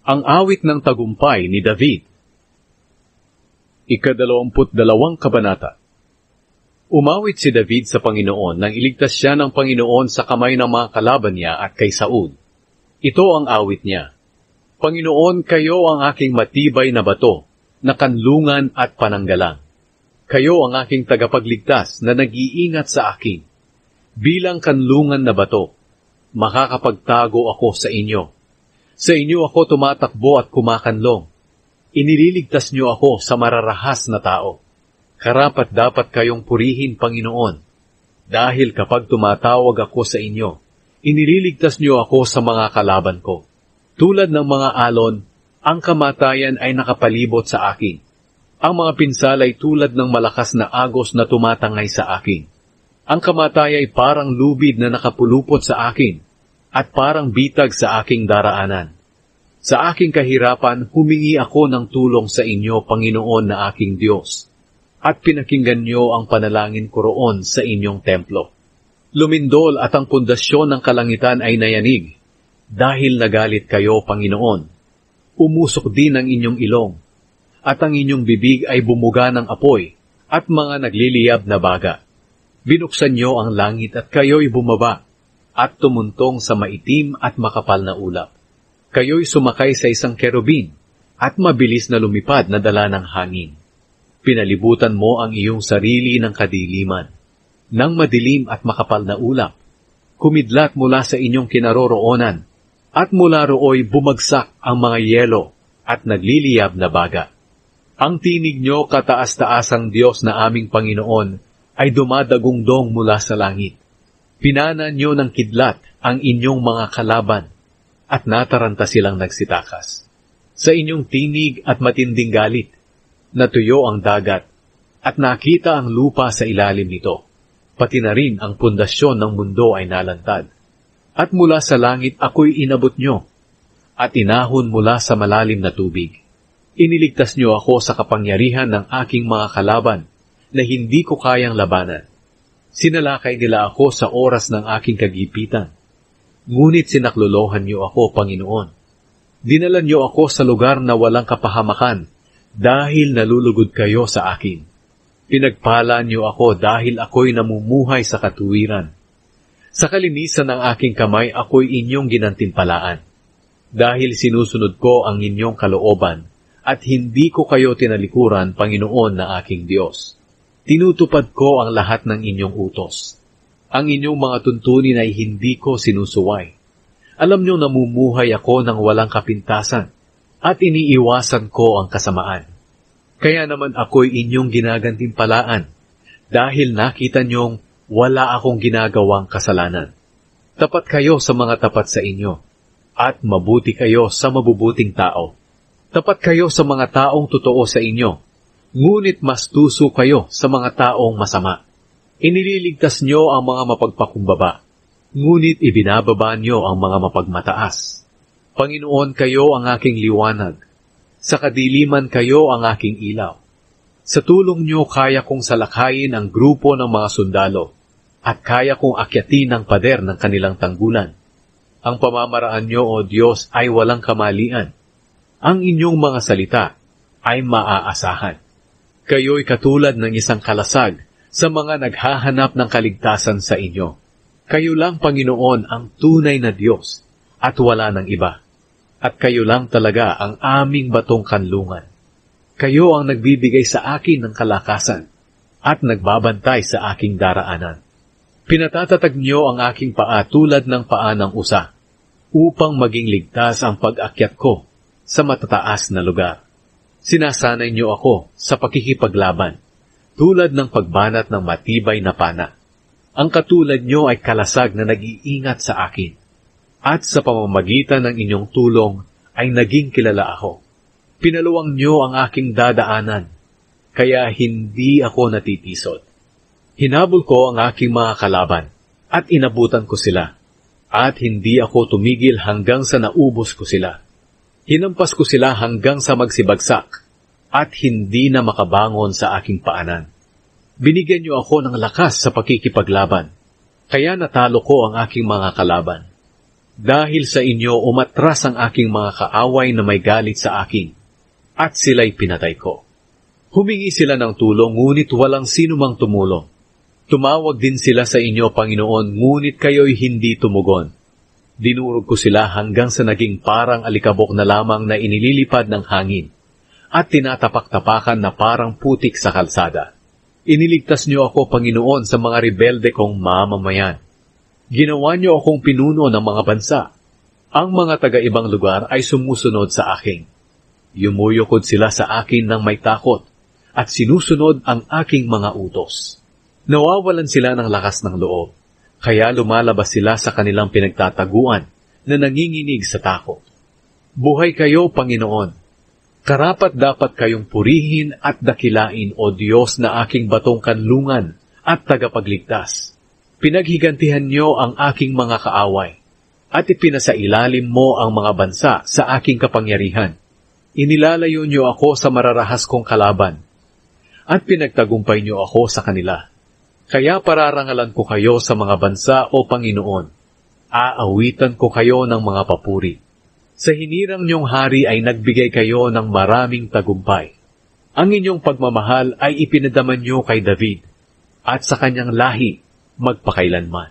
Ang awit ng tagumpay ni David. 22 kabanata. Umawit si David sa Panginoon nang iligtas siya ng Panginoon sa kamay ng mga kalaban niya at kay Saul. Ito ang awit niya. Panginoon, kayo ang aking matibay na bato, na kanlungan at pananggalang. Kayo ang aking tagapagligtas na nag-iingat sa akin. Bilang kanlungan na bato, makakapagtago ako sa inyo. Sa inyo ako tumatakbo at kumakanlong. Inililigtas niyo ako sa mararahas na tao. Karapat-dapat kayong purihin, Panginoon. Dahil kapag tumatawag ako sa inyo, inililigtas niyo ako sa mga kalaban ko. Tulad ng mga alon, ang kamatayan ay nakapalibot sa akin. Ang mga pinsala ay tulad ng malakas na agos na tumatangay sa akin. Ang kamatayan ay parang lubid na nakapulupot sa akin, at parang bitag sa aking daraanan. Sa aking kahirapan, humingi ako ng tulong sa inyo, Panginoon na aking Diyos, at pinakinggan niyo ang panalangin ko roon sa inyong templo. Lumindol at ang pundasyon ng kalangitan ay nayanig, dahil nagalit kayo, Panginoon. Umusok din ang inyong ilong, at ang inyong bibig ay bumuga ng apoy, at mga nagliliyab na baga. Binuksan niyo ang langit at kayo'y bumaba, at tumuntong sa maitim at makapal na ulap. Kayo'y sumakay sa isang kerubin, at mabilis na lumipad na dala ng hangin. Pinalibutan mo ang iyong sarili ng kadiliman, ng madilim at makapal na ulap. Kumidlat mula sa inyong kinaroroonan, at mula rooy bumagsak ang mga yelo at nagliliyab na baga. Ang tinig niyo, kataas-taasang Diyos na aming Panginoon, ay dumadagungdong mula sa langit. Pinana niyo ng kidlat ang inyong mga kalaban, at nataranta silang nagsitakas. Sa inyong tinig at matinding galit, natuyo ang dagat, at nakita ang lupa sa ilalim nito. Pati na rin ang pundasyon ng mundo ay nalantad. At mula sa langit ako'y inabot niyo, at inahon mula sa malalim na tubig. Iniligtas niyo ako sa kapangyarihan ng aking mga kalaban, na hindi ko kayang labanan. Sinalakay nila ako sa oras ng aking kagipitan. Ngunit sinaklolohan niyo ako, Panginoon. Dinala niyo ako sa lugar na walang kapahamakan, dahil nalulugod kayo sa akin. Pinagpala niyo ako dahil ako'y namumuhay sa katuwiran. Sa kalinisan ng aking kamay ako'y inyong ginantimpalaan. Dahil sinusunod ko ang inyong kalooban, at hindi ko kayo tinalikuran, Panginoon na aking Diyos. Tinutupad ko ang lahat ng inyong utos. Ang inyong mga tuntunin ay hindi ko sinusuway. Alam niyo namumuhay ako ng walang kapintasan, at iniiwasan ko ang kasamaan. Kaya naman ako'y inyong ginagantimpalaan, dahil nakita niyong wala akong ginagawang kasalanan. Tapat kayo sa mga tapat sa inyo, at mabuti kayo sa mabubuting tao. Tapat kayo sa mga taong totoo sa inyo, ngunit mas tuso kayo sa mga taong masama. Inililigtas niyo ang mga mapagpakumbaba, ngunit ibinababa niyo ang mga mapagmataas. Panginoon, kayo ang aking liwanag. Sa kadiliman kayo ang aking ilaw. Sa tulong niyo kaya kong salakayin ang grupo ng mga sundalo, at kaya kong akyatin ang pader ng kanilang tanggulan. Ang pamamaraan niyo, O Diyos, ay walang kamalian. Ang inyong mga salita ay maaasahan. Kayo'y katulad ng isang kalasag sa mga naghahanap ng kaligtasan sa inyo. Kayo lang, Panginoon, ang tunay na Diyos, at wala ng iba. At kayo lang talaga ang aming batong kanlungan. Kayo ang nagbibigay sa akin ng kalakasan, at nagbabantay sa aking daraanan. Pinatatatag niyo ang aking paa tulad ng paa ng usa, upang maging ligtas ang pag-akyat ko sa matataas na lugar. Sinasanay niyo ako sa pakikipaglaban, tulad ng pagbanat ng matibay na pana. Ang katulad niyo ay kalasag na nag-iingat sa akin, at sa pamamagitan ng inyong tulong ay naging kilala ako. Pinaluwang niyo ang aking dadaanan, kaya hindi ako natitisod. Hinabol ko ang aking mga kalaban, at inabutan ko sila, at hindi ako tumigil hanggang sa naubos ko sila. Hinampas ko sila hanggang sa magsibagsak, at hindi na makabangon sa aking paanan. Binigyan niyo ako ng lakas sa pakikipaglaban, kaya natalo ko ang aking mga kalaban. Dahil sa inyo umatras ang aking mga kaaway na may galit sa akin, at sila'y pinatay ko. Humingi sila ng tulong, ngunit walang sino mang tumulong. Tumawag din sila sa inyo, Panginoon, ngunit kayo'y hindi tumugon. Dinurog ko sila hanggang sa naging parang alikabok na lamang na inililipad ng hangin, at tinatapak-tapakan na parang putik sa kalsada. Iniligtas niyo ako, Panginoon, sa mga rebelde kong mamamayan. Ginawa niyo akong pinuno ng mga bansa. Ang mga taga-ibang lugar ay sumusunod sa akin. Yumuyukod sila sa akin ng may takot, at sinusunod ang aking mga utos. Nawawalan sila ng lakas ng loob, kaya lumalabas sila sa kanilang pinagtataguan na nanginginig sa takot. Buhay kayo, Panginoon. Karapat dapat kayong purihin at dakilain, O Diyos na aking batong kanlungan at tagapagligtas. Pinaghigantihan niyo ang aking mga kaaway, at ipinasailalim mo ang mga bansa sa aking kapangyarihan. Inilalayo niyo ako sa mararahas kong kalaban, at pinagtagumpay niyo ako sa kanila. Kaya pararangalan ko kayo sa mga bansa, O Panginoon. Aawitan ko kayo ng mga papuri. Sa hinirang niyong hari ay nagbigay kayo ng maraming tagumpay. Ang inyong pagmamahal ay ipinadama niyo kay David, at sa kanyang lahi magpakailanman.